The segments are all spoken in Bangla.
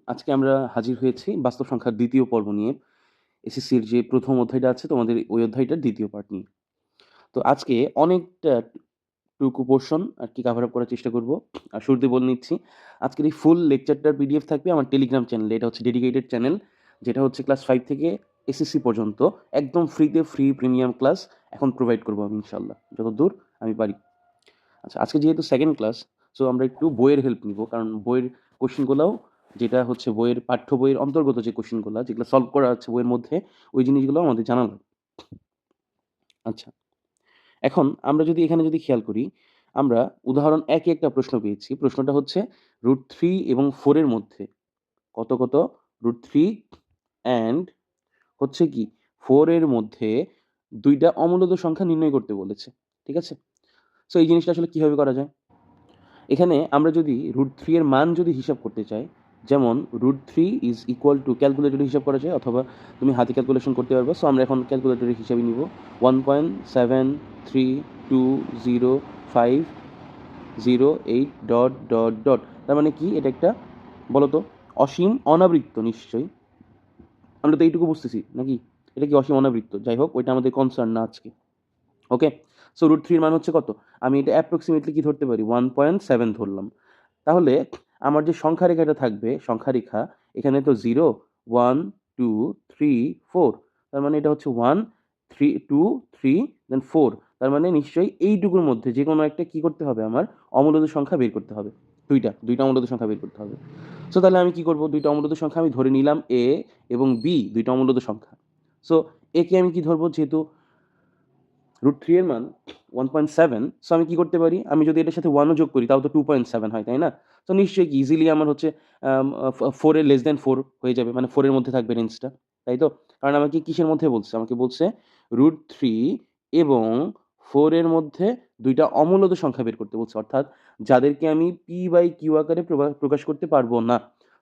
আজকে আমরা হাজির হয়েছি বাস্তব সংখ্যার দ্বিতীয় পর্ব নিয়ে। এসএসসির যে প্রথম অধ্যায়টা আছে তোমাদের ওই অধ্যায়টার দ্বিতীয় পার্ট নিয়ে। তো আজকে অনেকটা টুকু পোর্শন আর কি কভার আপ করার চেষ্টা করব। আর শুরুতে বলে নিচ্ছি, আজকের এই ফুল লেকচারটার পিডিএফ থাকবে আমার টেলিগ্রাম চ্যানেলে। এটা হচ্ছে ডেডিকেটেড চ্যানেল, যেটা হচ্ছে ক্লাস 5 থেকে এসএসসি পর্যন্ত একদম ফ্রিতে ফ্রি প্রিমিয়াম ক্লাস এখন প্রোভাইড করবো আমি ইনশাল্লাহ, যতদূর আমি পারি। আচ্ছা, আজকে যেহেতু সেকেন্ড ক্লাস, সো আমরা একটু বইয়ের হেল্প নিব, কারণ বইয়ের কোশ্চেনগুলোও যেটা হচ্ছে বইয়ের পাঠ্য বইয়ের অন্তর্গত যে কোশ্চেনগুলো যেগুলো সলভ করা আছে বইয়ের মধ্যে, ওই জিনিসগুলো আমাদের জানা লাগবে। আচ্ছা, এখন আমরা যদি এখানে যদি খেয়াল করি, আমরা উদাহরণ একে একটা প্রশ্ন পেয়েছি। প্রশ্নটা হচ্ছে √3 এবং 4 এর মধ্যে কত কত √3 অ্যান্ড হচ্ছে কি 4 এর মধ্যে দুইটা অমূলদ সংখ্যা নির্ণয় করতে বলেছে। ঠিক আছে, সো এই জিনিসটা আসলে কিভাবে করা যায়? এখানে আমরা যদি √3 এর মান যদি হিসাব করতে চাই, যেমন √3 ইজ ইকুয়াল টু, ক্যালকুলেটরে হিসাব করা যায় অথবা তুমি হাতে ক্যালকুলেশন করতে পারবে। সো আমরা এখন ক্যালকুলেটরের হিসাবে নিব 1.7320508 ডট ডট ডট। তার মানে কি, এটা একটা বলতো অসীম অনাবৃত্ত নিশ্চয়ই। আমরা তো এইটুকু বুঝতেছি নাকি? এটা কি অসীম অনাবৃত্ত? যাই হোক, ওইটা আমাদের কনসার্ন না আজকে। ওকে, সো √3 এর মান হচ্ছে কত? আমি এটা অ্যাপ্রক্সিমেটলি কি ধরতে পারি? 1.7 ধরলাম। তাহলে আমার যে সংখ্যা রেখাটা থাকবে, সংখ্যা রেখা, এখানে তো 0 1 2 3 4, তার মানে এটা হচ্ছে 1 3 2 3 দেন 4। তার মানে নিশ্চয়ই এইটুকুর মধ্যে যে কোনো একটা কি করতে হবে, আমার অমূলদ সংখ্যা বের করতে হবে। দুইটা অমূলদ সংখ্যা বের করতে হবে। সো তাহলে আমি কি করব? দুইটা অমূলদ সংখ্যা আমি ধরে নিলাম, এ এবং বি দুইটা অমূলদ সংখ্যা। সো একে আমি কি ধরবো? যেহেতু √3 এর মান 1.7, সো আমি কি করতে পারি? আমি যদি এটার সাথে 1 ও যোগ করি তাও তো 2.7 হয়, তাই না? তো নিশ্চয়ই কি ইজিলি আমার হচ্ছে 4 এর লেস দ্যান 4 হয়ে যাবে, মানে 4 এর মধ্যে থাকবে রেঞ্জটা, তাই তো? কারণ আমাকে কিসের মধ্যে বলছে? আমাকে বলছে √3 এবং 4 এর মধ্যে দুইটা অমূলদ সংখ্যা বের করতে বলছে, অর্থাৎ যাদেরকে আমি p/q আকারে প্রকাশ করতে পারবো না।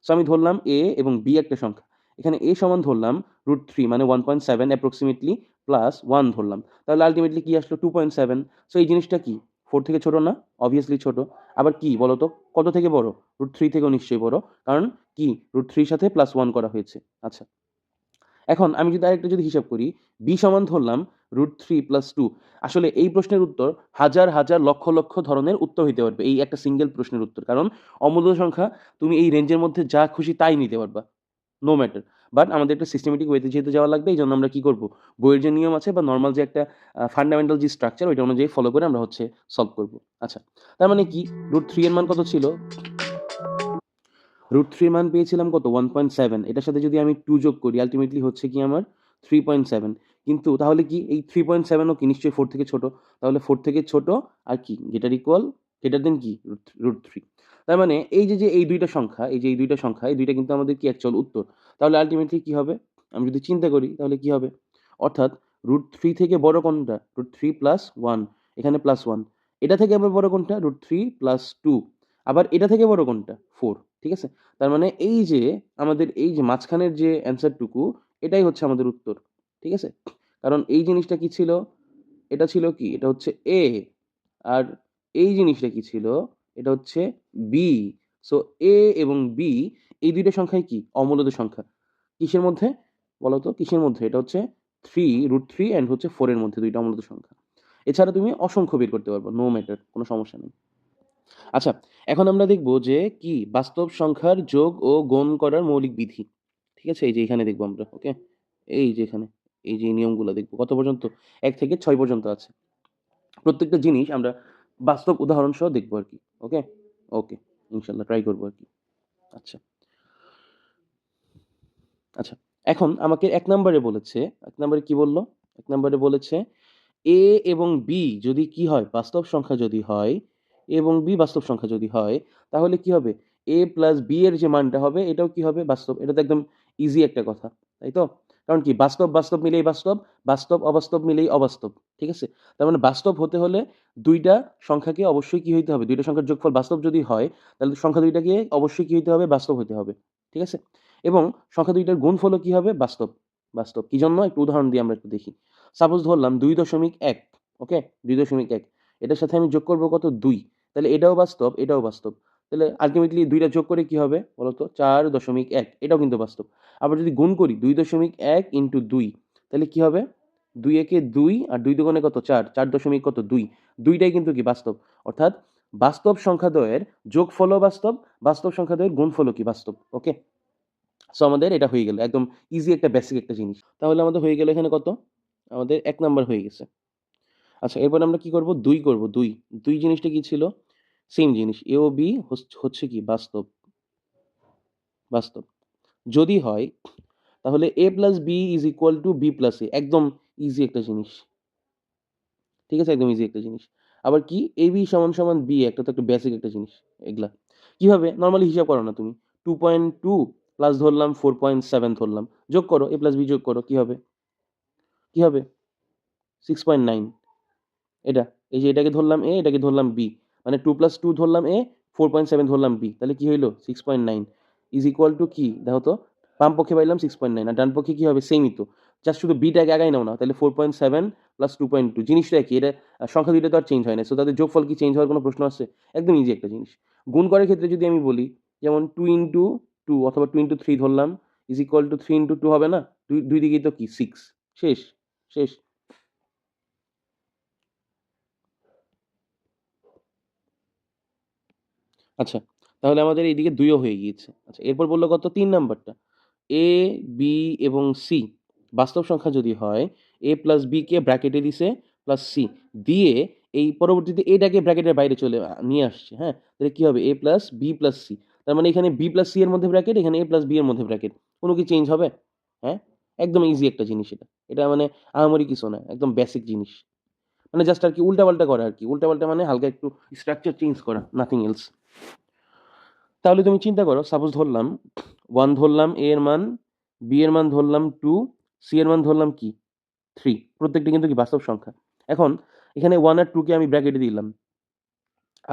সো আমি ধরলাম a এবং b একটা সংখ্যা। এখানে a সমান ধরলাম √3 মানে 1.7 অ্যাপ্রক্সিমেটলি প্লাস 1 ধরলাম। তাহলে আলটিমেটলি কি আসলো? 2.7। সো এই জিনিসটা কি 4 থেকে ছোট না? অবভিয়াসলি ছোট। আবার কি বলতো, কত থেকে বড়? √3 থেকেও নিশ্চয়ই বড়, কারণ কি √3 সাথে প্লাস 1 করা হয়েছে। আচ্ছা, এখন আমি যদি আরেকটা যদি হিসাব করি, b সমান ধরলাম √3 প্লাস 2। আসলে এই প্রশ্নের উত্তর হাজার হাজার লক্ষ লক্ষ ধরনের উত্তর হইতে পারবে এই একটা সিঙ্গেল প্রশ্নের উত্তর, কারণ অমূল্য সংখ্যা তুমি এই রেঞ্জের মধ্যে যা খুশি তাই নিতে পারবা, নো ম্যাটার। বাট আমাদের একটা সিস্টেমেটিক ওয়েতে যেহেতু যাওয়া লাগবে, এই জন্য আমরা কি করব, বইয়ের যে নিয়ম আছে বা নর্মাল যে একটা ফান্ডামেন্টাল যে স্ট্রাকচার, ওইটা অনুযায়ী ফলো করে আমরা হচ্ছে সলভ করব। আচ্ছা, তার মানে কি √3 এর মান কত ছিল? √3 মান পেয়েছিলাম কত? 1.7। এটার সাথে যদি আমি 2 যোগ করি আলটিমেটলি হচ্ছে কি আমার 3.7। কিন্তু তাহলে কি এই 3.7 ও কি নিশ্চয়ই 4 থেকে ছোট? তাহলে 4 থেকে ছোট আর কি গ্রেটার দেন কি √3। তার মানে এই যে এই দুইটা সংখ্যা, এই দুইটা সংখ্যা, এই দুইটা কিন্তু আমাদের কি অ্যাকচুয়াল উত্তর। তাহলে আলটিমেটলি কি হবে? আমি যদি চিন্তা করি তাহলে কি হবে? অর্থাৎ √3 থেকে বড় কোনটা? √3 প্লাস 1, এখানে প্লাস 1। এটা থেকে আবার বড় কোনটা? √3 প্লাস 2। আবার এটা থেকে বড় কোনটা? 4। ঠিক আছে? তার মানে এই যে আমাদের এই যে মাঝখানের যে অ্যান্সারটুকু, এটাই হচ্ছে আমাদের উত্তর। ঠিক আছে? কারণ এই জিনিসটা কি ছিল? এটা ছিল কি? এটা হচ্ছে A, আর এই জিনিসটা কি ছিল? এটা হচ্ছে B। সো A এবং B এই ২ টা সংখ্যাই কি? অমূলদ সংখ্যা। কিসের মধ্যে? বলো তো কিসের মধ্যে? এটা হচ্ছে 3 √3 অ্যান্ড হচ্ছে 4 এর মধ্যে ২ টা অমূলদ সংখ্যা। এছাড়া তুমি অসংখ্য বের করতে পারবা। নো ম্যাটার, কোনো সমস্যা নেই। আচ্ছা, এখন আমরা দেখব যে কি বাস্তব সংখ্যার যোগ ও গুণ করার মৌলিক বিধি। ঠিক আছে? এই যে এখানে দেখব আমরা। ওকে? এই যে এখানে এই যে নিয়মগুলো দেখব। কত পর্যন্ত? ১ থেকে ৬ পর্যন্ত আছে। প্রত্যেকটা জিনিস আমরা বাস্তব উদাহরণ সহ দেখব আরকি। ওকে? ওকে। ইনশাআল্লাহ ট্রাই করব আরকি। আচ্ছা। আচ্ছা। এখন আমাকে ১ নাম্বারে বলেছে, ১ নাম্বারে কি বলল? ১ নাম্বারে বলেছে A এবং B যদি কি হয়? বাস্তব সংখ্যা যদি হয়, A এবং B বাস্তব সংখ্যা যদি হয়, তাহলে কি হবে? A প্লাস B এর যে মানটা হবে এটাও কি হবে? বাস্তব। এটা তো একদম ইজি একটা কথা। তাই তো? কারণ কি বাস্তব, বাস্তব মিলেই বাস্তব, বাস্তব, অবাস্তব মিলেই অবাস্তব। ঠিক আছে? তার মানে বাস্তব হতে হলে ২ টা সংখ্যাকে অবশ্যই কি হইতে হবে? ২ টা সংখ্যার যোগফল বাস্তব যদি হয়, তাহলে সংখ্যা ২ টাকে অবশ্যই কি হইতে হবে? বাস্তব হইতে হবে। ঠিক আছে? এবং সংখ্যা ২ টার গুণফলও কি হবে? বাস্তব। বাস্তব। কি জন্য? একটু উদাহরণ দিয়ে আমরা একটু দেখি। সাপোজ ধরলাম ২.১, ওকে? ২.১, এটার সাথে আমি যোগ করব কত? ২। তাহলে এটাও বাস্তব, এটাও বাস্তব। তাহলে আলটিমেটলি দুইটা যোগ করে কি হবে বলতো 4.1, এটাও কিন্তু বাস্তব। আবার যদি গুণ করি 2.1 ইন্টু 2, তাহলে কি হবে 2 একে 2 আর 2 দুগুণে কত 4, 4 দশমিক কত 2, দুইটাই কিন্তু কি বাস্তব। অর্থাৎ বাস্তব সংখ্যাদ্বয়ের যোগফলও বাস্তব, বাস্তব সংখ্যাদ্বয়ের গুণফলও কি বাস্তব। ওকে, সো আমাদের এটা হয়ে গেল একদম ইজি একটা বেসিক একটা জিনিস। তাহলে আমাদের হয়ে গেল এখানে কত, আমাদের 1 নাম্বার হয়ে গেছে। আচ্ছা, এরপর আমরা কি করব 2 করব। 2 2 জিনিসটা কি ছিল, সেম জিনিস, এ ও বি হচ্ছে কি বাস্তব, বাস্তব যদি হয় তাহলে a plus B is equal to B plus A, একদম ইজি একটা জিনিস। ঠিক আছে, একদম ইজি একটা জিনিস। আবার কি এ বি সমান সমান বি, একটা তো একটা বেসিক একটা জিনিস। এগুলা কিভাবে নর্মালি হিসাব করো না তুমি, 2.2 প্লাস ধরলাম 4.7 ধরলাম, যোগ করো এ প্লাস বি যোগ করো, কি হবে, কি হবে 6.9। এটা এই যে এটাকে ধরলাম এ, এটাকে ধরলাম বি, মানে 2+2 ধরলাম এ, 4.7 ধরলাম বি, তাহলে কি হইলো 6.9 ইজ ইকুয়াল টু কি দেখো তো, বাম পক্ষে পাইলাম 6.9 আর ডান পক্ষে কি হবে সেমই তো, জাস্ট শুধু বিটাকে আগাই নাও না, তাহলে 4.7 প্লাস 2.2 জিনিসটা কি, এটা সংখ্যা দুইটা তো আর চেঞ্জ হয় না, সো তাদের যোগফল কি চেঞ্জ হওয়ার কোনো প্রশ্ন আছে, একদম ইজি একটা জিনিস। গুণ করার ক্ষেত্রে যদি আমি বলি যেমন 2 ইন্টু 2 অথবা 2 ইন্টু 3 ধরলাম ইজ ইকুয়াল টু 3 ইন্টু 2 হবে না, দুই দুই দিকেই তো কি 6, শেষ, শেষ। আচ্ছা, তাহলে আমাদের এইদিকে 2ও হয়ে গিয়েছে। আচ্ছা, এরপর বলল কত 3 নাম্বারটা, এ, বি এবং সি বাস্তব সংখ্যা যদি হয়, এ প্লাস বি কে ব্র্যাকেটে দিছে প্লাস সি দিয়ে এই পরবর্তীতে এটাকে ব্র্যাকেটের বাইরে চলে নিয়ে আসছে, হ্যাঁ, তাহলে কি হবে A plus B plus C, তার মানে এখানে বি প্লাস সি এর মধ্যে ব্র্যাকেট, এখানে এ প্লাস বি এর মধ্যে ব্র্যাকেট, কোনো কি চেঞ্জ হবে? হ্যাঁ, একদম ইজি একটা জিনিস এটা, এটা মানে আহামরি কিছু না, একদম বেসিক জিনিস, মানে জাস্ট আর কি উল্টাপাল্টা করা আর কি, উল্টাপাল্টা মানে হালকা একটু স্ট্রাকচার চেঞ্জ করা, নাথিং এলস। তাহলে তুমি চিন্তা করো, সাপোজ ধরলাম 1 ধরলাম এ এর মান, বি এর মান ধরলাম 2, সি এর মান ধরলাম কি 3, প্রত্যেকটা কিন্তু কি বাস্তব সংখ্যা। এখন এখানে 1 আর 2 কে আমি ব্র্যাকেটে দিলাম,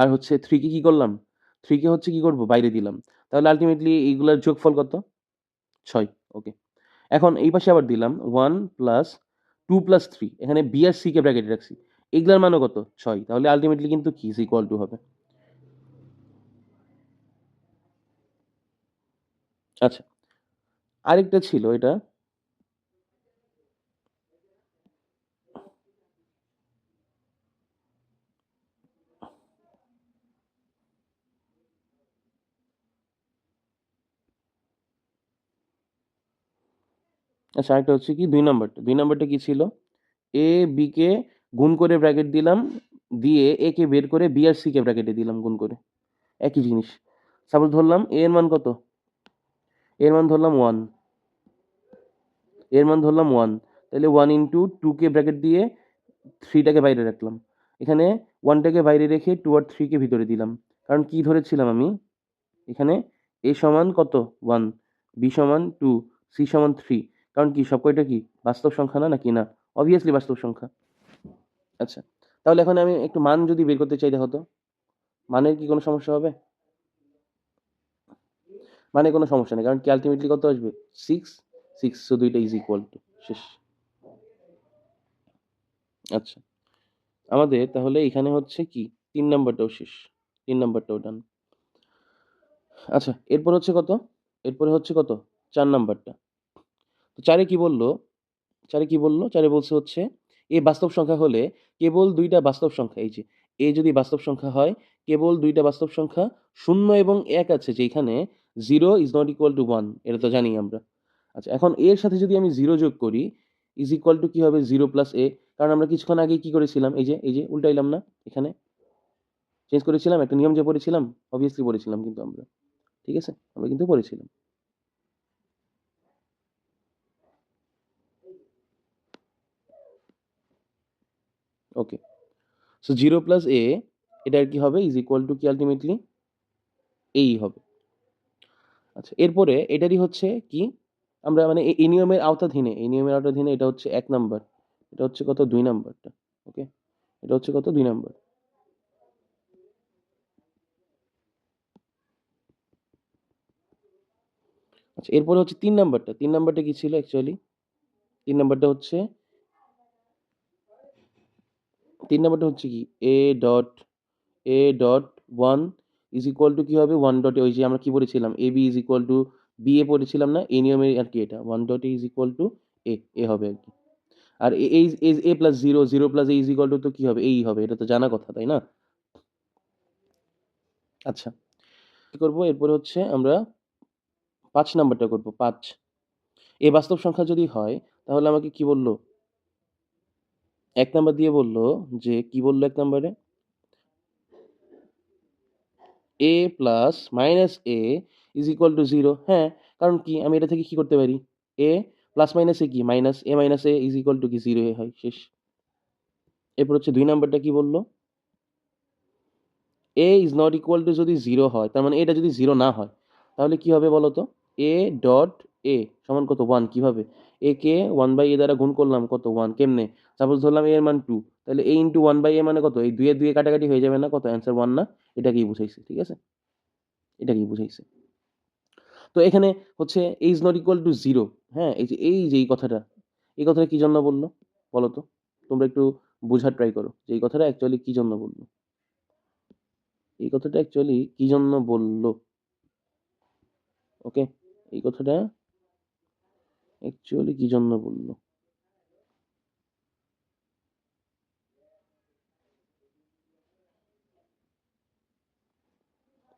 আর হচ্ছে 3 কে কি করলাম, 3 কে হচ্ছে কি করব বাইরে দিলাম, তাহলে আলটিমেটলি এইগুলোর যোগফল কত 6। ওকে, এখন এই পাশে আবার দিলাম 1 প্লাস 2 প্লাস 3, এখানে বি আর সি কে ব্র্যাকেটে রাখছি, এগুলার মানও কত 6, তাহলে আলটিমেটলি কিন্তু কি ইজ ইকুয়াল টু হবে। আচ্ছা, আরেকটা ছিল এটা, আচ্ছা আরেকটা হচ্ছে কি 2 নাম্বারটা কি ছিল, এ বি কে গুণ করে ব্র্যাকেট দিলাম, দিয়ে এ কে বের করে বি আর সি কে ব্র্যাকেটে দিলাম গুণ করে, একই জিনিস। সাপোজ ধরলাম এ এর মান কত, এর মান ধরলাম 1, এর মান ধরলাম 1, তাহলে 1 ইন্টু 2 কে ব্র্যাকেট দিয়ে 3টাকে বাইরে রাখলাম, এখানে 1টাকে বাইরে রেখে 2 আর 3 কে ভিতরে দিলাম, কারণ কি ধরেছিলাম আমি এখানে, এ সমান কত 1, বি সমান 2, সি সমান 3, কারণ কি সব কয়টা কি বাস্তব সংখ্যা না, নাকি না, অবভিয়াসলি বাস্তব সংখ্যা। আচ্ছা, তাহলে এখন আমি একটু মান যদি বের করতে চাই দেখো তো, মানের কি কোনো সমস্যা হবে? মানে কোনো সমস্যা নেই, কারণ কি আলটিমেটলি কত আসবে 6, 6, সো দুইটা ইজ ইকুয়াল টু, শেষ। আচ্ছা, আমাদের তাহলে এখানে হচ্ছে কি 3 নাম্বারটাও শেষ, 3 নাম্বারটাও ডান। আচ্ছা, এরপর হচ্ছে কত, এরপরে হচ্ছে কত 4 নাম্বারটা। তো চারে কি বললো, চারে কি বললো, চারে বলছে হচ্ছে এ বাস্তব সংখ্যা হলে কেবল দুইটা বাস্তব সংখ্যা, এই যে এ যদি বাস্তব সংখ্যা হয় কেবল দুইটা বাস্তব সংখ্যা 0 এবং 1 আছে, যেখানে 0 ইজ নট ইকুয়াল টু 1, এটা তো জানি আমরা। আচ্ছা, এখন এর সাথে যদি আমি 0 যোগ করি ইজ ইকুয়াল টু কি হবে 0 প্লাস এ, কারণ আমরা কিছুক্ষণ আগে কি করেছিলাম, এই যে উল্টাইলাম না, এখানে চেঞ্জ করেছিলাম, একটা নিয়ম যে পড়েছিলাম, অবভিয়াসলি পড়েছিলাম কিন্তু আমরা, ঠিক আছে, আমরা কিন্তু পড়েছিলাম। ওকে, সো 0 প্লাস এ, এটা আর কি হবে ইজ ইকুয়াল টু কি আলটিমেটলি এই হবে। আচ্ছা, এরপরে এটারই হচ্ছে কি, আমরা মানে এই নিয়মের আওতাধীনে, এই নিয়মের আওতাধীনে এটা হচ্ছে 1 নাম্বার, এটা হচ্ছে কত 2 নাম্বারটা। ওকে, এটা হচ্ছে কত 2 নাম্বার। আচ্ছা, এরপরে হচ্ছে 3 নাম্বারটা, 3 নাম্বারটা কি ছিল অ্যাকচুয়ালি, 3 নাম্বারটা হচ্ছে, 3 নাম্বারটা হচ্ছে কি A dot 1 is equal to কী হবে 1 ডট ওই যে আমরা কী পড়েছিলাম A B is equal to B A পড়েছিলাম না, এই নিয়মে আর কি এটা 1 dot A is equal to A হবে আর কি। আর A plus zero, zero plus A is equal to তো কী হবে, এই হবে, এটা তো জানা কথা তাই না? আচ্ছা, কী করবো এরপরে হচ্ছে আমরা 5 নাম্বারটা করবো। 5 এ বাস্তব সংখ্যা যদি হয় তাহলে আমাকে কি বললো, 1 নাম্বার দিয়ে বললো যে কি বললো 1 নাম্বারে, A plus minus A is equal to 0। হ্যাঁ, কারণ কি আমি এটা থেকে কি করতে পারি, এ প্লাস মাইনাস এ কি minus A is equal to কি 0 এ হয়, শেষ। এরপর হচ্ছে 2 নাম্বারটা কি বললো, এ ইজ নট ইকুয়াল টু যদি 0 হয়, তার মানে এটা যদি 0 না হয় তাহলে কি হবে বলো তো, এ ডট এ সমান কত 1। কিভাবে, এ কে 1 বাই এ দ্বারা গুণ করলাম কত 1, কেমনে, সাপোজ ধরলাম এ এর মান 2, তাহলে এ ইন্টু 1 বাই এ মানে কত, এই 2 এ 2 এ কাটাকাটি হয়ে যাবে না, কত অ্যান্সার 1 না, এটাকেই বুঝাইছে, ঠিক আছে, এটাকেই বুঝাইছে। তো এখানে হচ্ছে এ ইজ নট ইকুয়াল টু 0, হ্যাঁ, এই যে এই কথাটা কি জন্য বললো বলো তো, তোমরা একটু বোঝার ট্রাই করো যে এই কথাটা অ্যাকচুয়ালি কি জন্য বললো, এই কথাটা অ্যাকচুয়ালি কি জন্য বললো। ওকে, এই কথাটা অ্যাকচুয়ালি কি জন্য বললো,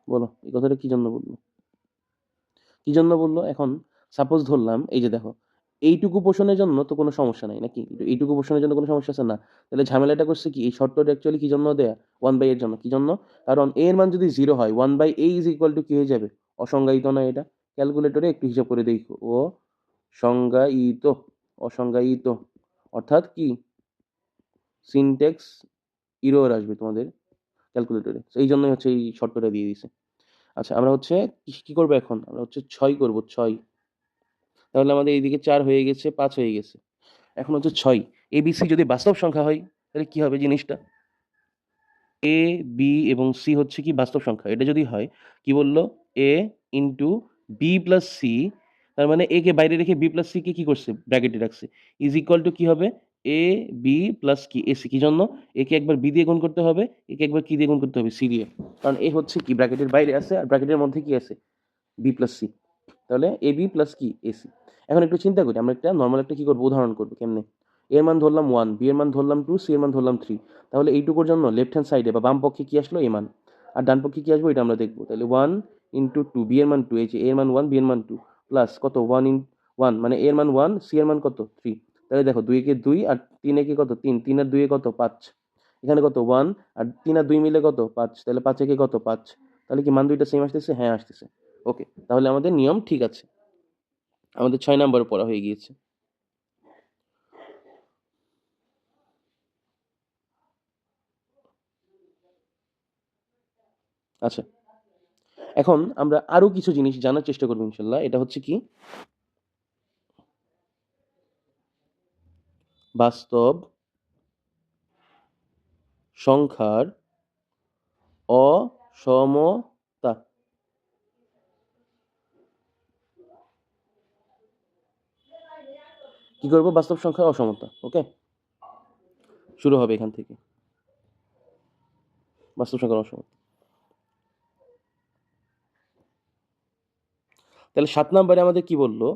বলো এই কথাটা কি জন্য বললো, কি জন্য বললো। এখন সাপোজ ধরলাম এই যে দেখো, এইটুকু পোষণের জন্য তো কোনো সমস্যা নাই নাকি, এইটুকু পোষণের জন্য কোনো সমস্যা আছে না, তাহলে ঝামেলাটা করছে কি, এই শর্তটা অ্যাকচুয়ালি কি জন্য দেয়া, 1 বাই এর জন্য। কি জন্য, কারণ এ এর মান যদি 0 হয় 1 by a is equal to কি হয়ে যাবে, অসংজ্ঞায়িত না, এটা ক্যালকুলেটরে একটু হিসাব করে দেখো, ও সংজ্ঞায়িত, অসংজ্ঞায়িত, অর্থাৎ কি সিনট্যাক্স ইরর আসবে তোমাদের ক্যালকুলেটরে, এই জন্যই হচ্ছে এই শর্তটা দিয়ে দিছে। আচ্ছা, আমরা হচ্ছে কি করবো এখন, আমরা হচ্ছে 6 করবো, 6। তাহলে আমাদের এইদিকে 4 হয়ে গেছে, 5 হয়ে গেছে, এখন হচ্ছে 6। এবিসি যদি বাস্তব সংখ্যা হয় তাহলে কি হবে জিনিসটা, এ বি এবং সি হচ্ছে কি বাস্তব সংখ্যা, এটা যদি হয় কি বললো, এ ইন্টু বি প্লাস সি, তার মানে এ কে বাইরে রেখে বি প্লাস সি কে কি করছে ব্র্যাকেটে রাখছে, ইজ ইকুয়াল টু কি হবে, এ বি প্লাস কি এসি। কি জন্য, একে একবার বি দিয়ে গুণ করতে হবে, একে একবার কি দিয়ে গুণ করতে হবে, সি দিয়ে, কারণ এ হচ্ছে কি ব্র্যাকেটের বাইরে আছে আর ব্র্যাকেটের মধ্যে কি আছে, বি প্লাস সি, তাহলে এ বি প্লাস কি এসি। এখন একটু চিন্তা করি, আমরা একটা নর্মাল একটা কি করবো উদাহরণ করবো, কেমনে, এর মান ধরলাম 1, বি এর মান ধরলাম 2, সি এর মান ধরলাম 3, তাহলে এইটুকুর জন্য লেফট হ্যান্ড সাইডে বা বাম পক্ষে কি আসলো, এ মান, আর ডান পক্ষে কি আসবো এটা আমরা দেখবো। তাহলে 1 ইন্টু 2, বি এর মান 2, এই যে এর মান 1, বি এর মান 2, প্লাস কত 1 ইন 1 মানে এর মান 1, সি এর মান কত 3, তাহলে দেখো 2 একে 2 আর 3 একে কত 3, 3 আর 2 এ কত 5, এখানে কত 1 আর 3 আর 2 মিলে কত 5, তাহলে 5 একে কত 5, তাহলে কি মান দুইটা সেম আসতেছে, হ্যাঁ আসতেছে। ওকে, তাহলে আমাদের নিয়ম ঠিক আছে, আমাদের 6 নাম্বার পড়া হয়ে গিয়েছে। আচ্ছা, এখন আমরা আরো কিছু জিনিস জানার চেষ্টা করবো ইনশাল্লাহ, এটা হচ্ছে কি বাস্তব সংখ্যার অসমতা। কি করবো, বাস্তব সংখ্যার অসমতা। ওকে, শুরু হবে এখান থেকে, বাস্তব সংখ্যার অসমতা। তাহলে 7 নম্বরে আমাদের কি বললো,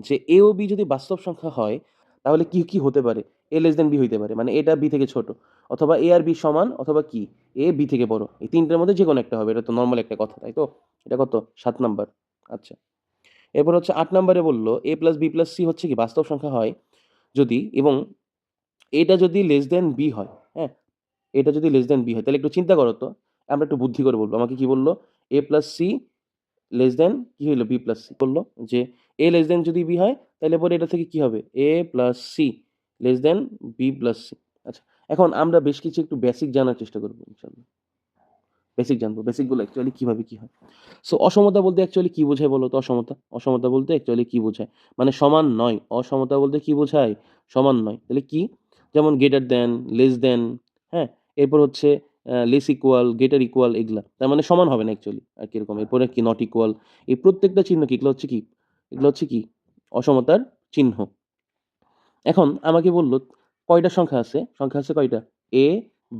যে এ ও বি যদি বাস্তব সংখ্যা হয় তাহলে কি কি হতে পারে, এ লেস দেন বি হইতে পারে, মানে এটা বি থেকে ছোট, অথবা এ আর বি সমান, অথবা কি এ বি থেকে বড়, এই তিনটের মধ্যে যে কোনো একটা হবে, এটা তো নর্মাল একটা কথা, তাই তো, এটা কত 7 নাম্বার। আচ্ছা, এরপর হচ্ছে 8 নম্বরে বললো এ প্লাস বি প্লাস সি হচ্ছে কি বাস্তব সংখ্যা হয় যদি, এবং এটা যদি লেস দেন বি হয়, হ্যাঁ, এটা যদি লেস দেন বি হয়, তাহলে একটু চিন্তা করো তো, আমরা একটু বুদ্ধি করে বলবো, আমাকে কি বললো, এ প্লাস সি লেস দেন কি হইলো বি প্লাস সি, বললো যে এ লেস দেন যদি বি হয় তাহলে পরে এটা থেকে কি হবে, A plus C less than B plus C. আচ্ছা, এখন আমরা বেশ কিছু একটু বেসিক জানার চেষ্টা করবো ইনশাল্লাহ, বেসিক জানবো, বেসিকগুলো অ্যাকচুয়ালি কিভাবে কি হয়। সো অসমতা বলতে অ্যাকচুয়ালি কি বোঝায় বলো তো, অসমতা, অসমতা বলতে অ্যাকচুয়ালি কি বোঝায়, মানে সমান নয়, অসমতা বলতে কি বোঝায়, সমান নয়, তাহলে কি, যেমন গ্রেটার দেন, লেস দেন, হ্যাঁ, এরপর হচ্ছে লেস ইকুয়াল, গ্রেটার ইকুয়াল, এগুলা তার মানে সমান হবে না অ্যাকচুয়ালি, আর কিরকম, এরপরে কি নট ইকুয়াল, এই প্রত্যেকটা চিহ্ন কি, এগুলো হচ্ছে কি, এগুলো হচ্ছে কি অসমতার চিহ্ন। এখন আমাকে বললো কয়টা সংখ্যা আছে, সংখ্যা আছে কয়টা, এ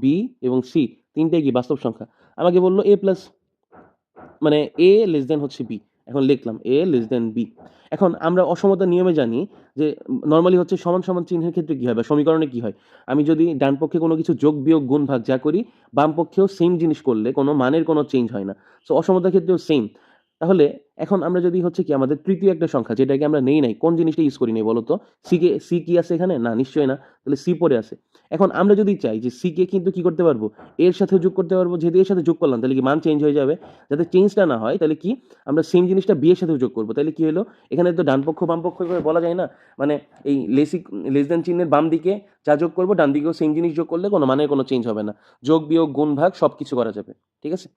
বি এবং সি, তিনটাই কি বাস্তব সংখ্যা, আমাকে বললো এ প্লাস মানে এ লেস দেন হচ্ছে বি। এখন লিখলাম এ লেস দেন বি। এখন আমরা অসমতার নিয়মে জানি যে নর্মালি হচ্ছে সমান সমান চিহ্নের ক্ষেত্রে কি হয় বা সমীকরণে কি হয়, আমি যদি ডান পক্ষে কোনো কিছু যোগ বিয়োগ গুণ ভাগ যা করি, বাম পক্ষেও সেম জিনিস করলে কোনো মানের কোনো চেঞ্জ হয় না। সো অসমতার ক্ষেত্রেও সেম। তাহলে এখন আমরা যদি হচ্ছে কি আমাদের তৃতীয় একটা সংখ্যা যেটাকে আমরা নেই নাই, কোন জিনিসটা ইউজ করি নাই বলো তো? সি কি আছে এখানে? না, নিশ্চয়ই না। তাহলে সি পরে আছে। এখন আমরা যদি চাই যে সি কে কিন্তু কি করতে পারবো, এর সাথেও যোগ করতে পারবো। যেহেতু এর সাথে যোগ করলাম তাহলে কি মান চেঞ্জ হয়ে যাবে। যাতে চেঞ্জটা না হয় তাহলে কি আমরা সেম জিনিসটা বি এর সাথেও যোগ করবো। তাহলে কি হলো, এখানে তো ডান পক্ষ বাম পক্ষ এভাবে বলা যায় না। মানে এই লেস দেন চিহ্নের বাম দিকে যা যোগ করবো ডান দিকেও সেম জিনিস যোগ করলে কোনো মানের কোনো চেঞ্জ হবে না। যোগ বিয়োগ গুণ ভাগ সব কিছু করা যাবে। ঠিক আছে?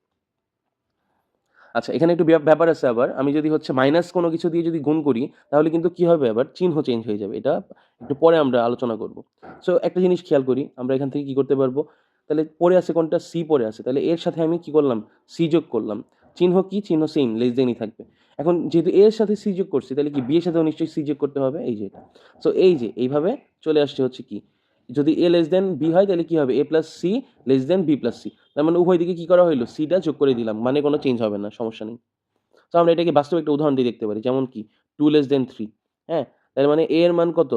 আচ্ছা, এখানে একটু ব্যাপার আছে আবার। আমি যদি হচ্ছে মাইনাস কোনো কিছু দিয়ে যদি গুণ করি তাহলে কিন্তু কি হবে, আবার চিহ্ন চেঞ্জ হয়ে যাবে। এটা একটু পরে আমরা আলোচনা করব। সো একটা জিনিস খেয়াল করি, আমরা এখান থেকে কি করতে পারবো, তাহলে পরে আছে কোনটা, সি পরে আছে, তাহলে এর সাথে আমি কি করলাম, সি যোগ করলাম। চিহ্ন কি, চিহ্ন সেম, লেস দেনই থাকবে। এখন যেহেতু এর সাথে সি যোগ করছি তাহলে কি বি এর সাথেও নিশ্চয়ই সি যোগ করতে হবে, এই যে এটা। সো এই যে এইভাবে চলে আসছে হচ্ছে কি, যদি এ লেস দেন বি হয় তাহলে কি হবে, A plus C less than B plus C. তার মানে উভয় দিকে কি করা হলো, সিটা যোগ করে দিলাম, মানে কোনো চেঞ্জ হবে না, সমস্যা নেই। তো আমরা এটাকে বাস্তবে একটা উদাহরণ দিয়ে দেখতে পারি, যেমন কি 2 লেস দেন 3। হ্যাঁ, তার মানে এ এর মান কত,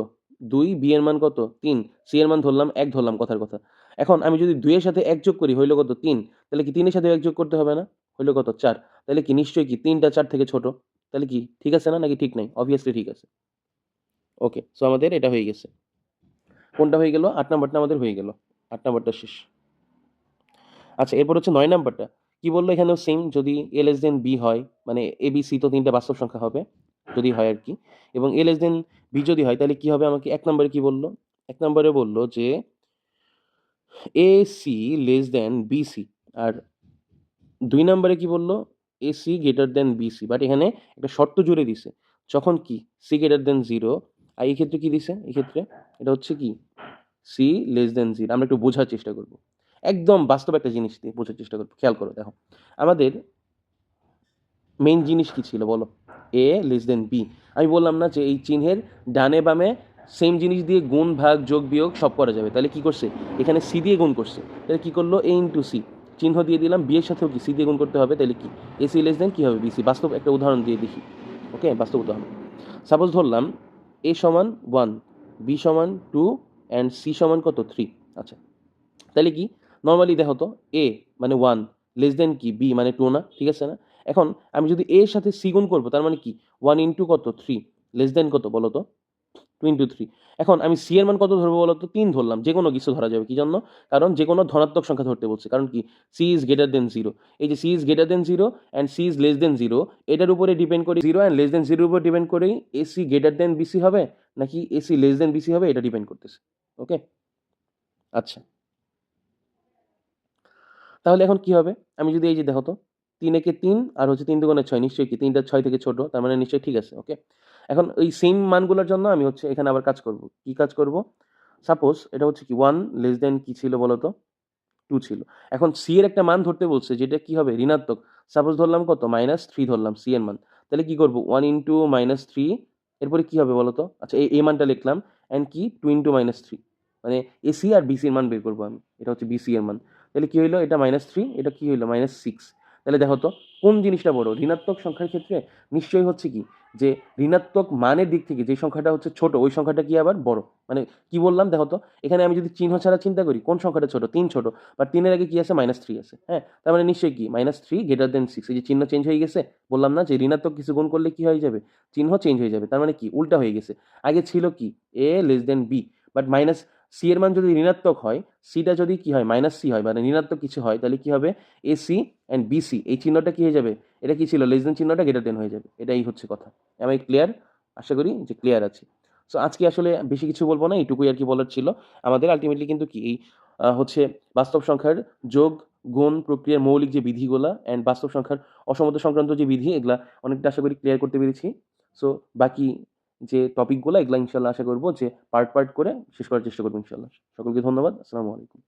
2, বি এর মান কত, 3, সি এর মান ধরলাম 1 ধরলাম কথার কথা। এখন আমি যদি 2 এর সাথে 1 যোগ করি হইলো কত, 3। তাহলে কি 3 এর সাথে 1 যোগ করতে হবে না, হইলো কত, 4। তাহলে কি নিশ্চয়ই কি 3 টা 4 থেকে ছোট। তাহলে কি ঠিক আছে না, নাকি ঠিক নাই? অবভিয়াসলি ঠিক আছে। ওকে, সো আমাদের এটা হয়ে গেছে। কোনটা হয়ে গেল, 8 নাম্বারটা আমাদের হয়ে গেল। 8 নাম্বারটা শেষ। আচ্ছা, এরপর হচ্ছে 9 নাম্বারটা। কি বললো এখানেও সেম, যদি এ লেস দেন বি হয়, মানে এ বি সি তো তিনটা বাস্তব সংখ্যা হবে যদি হয় আর কি, এবং এ লেস দেন বি যদি হয় তাহলে কি হবে, আমাকে 1 নম্বরে কি বললো, 1 নম্বরে বললো যে A C less than B C. আর 2 নম্বরে কি বললো, A C greater than B C. But এখানে একটা শর্ত জুড়ে দিছে, যখন কি সি গ্রেটার দেন 0। আর এই ক্ষেত্রে কি দিছে, এই ক্ষেত্রে এটা হচ্ছে কি সি লেস দেন 0। আমরা একটু বোঝার চেষ্টা করব, একদম বাস্তব একটা জিনিস দিয়ে বোঝার চেষ্টা করবো। খেয়াল করো, দেখো আমাদের মেইন জিনিস কি ছিল বলো, এ লেস দেন বি। আমি বললাম না যে এই চিহ্নের ডানে বামে সেম জিনিস দিয়ে গুণ ভাগ যোগ বিয়োগ সব করা যাবে। তাহলে কি করছে, এখানে সি দিয়ে গুণ করছে, তাহলে কি করলো, এ ইন্টু সি, চিহ্ন দিয়ে দিলাম, বি এর সাথেও কি সি দিয়ে গুণ করতে হবে, তাহলে কি এ সি লেস দেন কি হবে, বিসি। বাস্তব একটা উদাহরণ দিয়ে দেখি। ওকে, বাস্তব উদাহরণ। সাপোজ ধরলাম এ সমান 1, বি সমান 2 অ্যান্ড সি সমান কত, 3। আচ্ছা, তাহলে কি নর্মালি দেখো তো, এ মানে 1 লেস দেন কি বি মানে 2 না, ঠিক আছে না? এখন আমি যদি এর সাথে সি গুণ করবো তার মানে কি 1 ইন্টু কত, 3 লেস দেন কত বলো তো, 2 ইন্টু 3। এখন আমি সি এর মান কত ধরবো বলো তো, 3 ধরলাম, যে কোনো কিছু ধরা যাবে, কি জন্য, কারণ যে কোনো ধনাত্মক সংখ্যা ধরতে বলছে, কারণ কি সি ইজ গ্রেটার দেন 0। এই যে c is greater than 0 and c is less than 0, এটার উপরে ডিপেন্ড করে 0 অ্যান্ড লেস দেন 0 উপর ডিপেন্ড করেই এসি গ্রেটার দেন বিসি হবে নাকি এসি লেস দেন বিসি হবে, এটা ডিপেন্ড করতেছে। ওকে, আচ্ছা, তাহলে এখন কি হবে, আমি যদি এই যে দেখো তো 3 একে 3 আর হচ্ছে 3 দুগুণে 6, নিশ্চয়ই কি 3টা 6 থেকে ছোট, তার মানে নিশ্চয়ই ঠিক আছে। ওকে, এখন ওই সেম মানগুলোর জন্য আমি হচ্ছে এখানে আবার কাজ করব। কি কাজ করব, সাপোজ এটা হচ্ছে কি 1 লেস দেন কি ছিল বলো তো, 2 ছিল। এখন সি এর একটা মান ধরতে বলছে যেটা কি হবে, ঋণাত্মক। সাপোজ ধরলাম কত, -3 ধরলাম সি এর মান। তাহলে কি করব, 1 ইন্টু -3, এরপরে কি হবে বলো তো, আচ্ছা এই মানটা লিখলাম, অ্যান্ড কি 2 ইন্টু -3, মানে এসি আর বিসি এর মান বের করবো আমি, এটা হচ্ছে বিসি এর মান। তাহলে কি হইলো, এটা -3, এটা কি হইলো -6। তাহলে দেখো তো কোন জিনিসটা বড়, ঋণাত্মক সংখ্যার ক্ষেত্রে নিশ্চয়ই হচ্ছে কি যে ঋণাত্মক মানের দিক থেকে যে সংখ্যাটা হচ্ছে ছোট ওই সংখ্যাটা কি আবার বড়। মানে কি বললাম দেখো তো, এখানে আমি যদি চিহ্ন ছাড়া চিন্তা করি কোন সংখ্যাটা ছোট, 3 ছোট, বাট 3 এর আগে কি আছে, -3 আছে। হ্যাঁ, তার মানে নিশ্চয়ই কি -3 গ্রেটার দেন 6। এই যে চিহ্ন চেঞ্জ হয়ে গেছে, বললাম না যে ঋণাত্মক কিছু গুণ করলে কি হয়ে যাবে, চিহ্ন চেঞ্জ হয়ে যাবে। তার মানে কি উল্টা হয়ে গেছে, আগে ছিল কি A less than B, but minus C এর মান যদি ঋণাত্মক হয়, সিটা যদি কি হয় মাইনাস সি হয়, মানে ঋণাত্মক কিছু হয়, তাহলে কি হবে এসি অ্যান্ড বিসি, এই চিহ্নটা কি হয়ে যাবে, এটা কি ছিল লেস দেন চিহ্নটা গ্রেটার দেন হয়ে যাবে। এটাই হচ্ছে কথা। আমি ক্লিয়ার, আশা করি যে ক্লিয়ার আছে। সো আজকে আসলে বেশি কিছু বলবো না, এইটুকুই আর কি বলার ছিল। আমাদের আলটিমেটলি কিন্তু কি এই হচ্ছে বাস্তব সংখ্যার যোগ গুণ প্রক্রিয়ার মৌলিক যে বিধিগুলা অ্যান্ড বাস্তব সংখ্যার অসমতা সংক্রান্ত যে বিধি, এগুলা অনেকটা আশা করি ক্লিয়ার করতে পেরেছি। সো বাকি যে টপিকগুলো এগুলা ইনশাল্লাহ আশা করবো যে পার্ট পার্ট করে শেষ করার চেষ্টা করবো ইনশাল্লাহ। সকলকে ধন্যবাদ। আসসালামু আলাইকুম।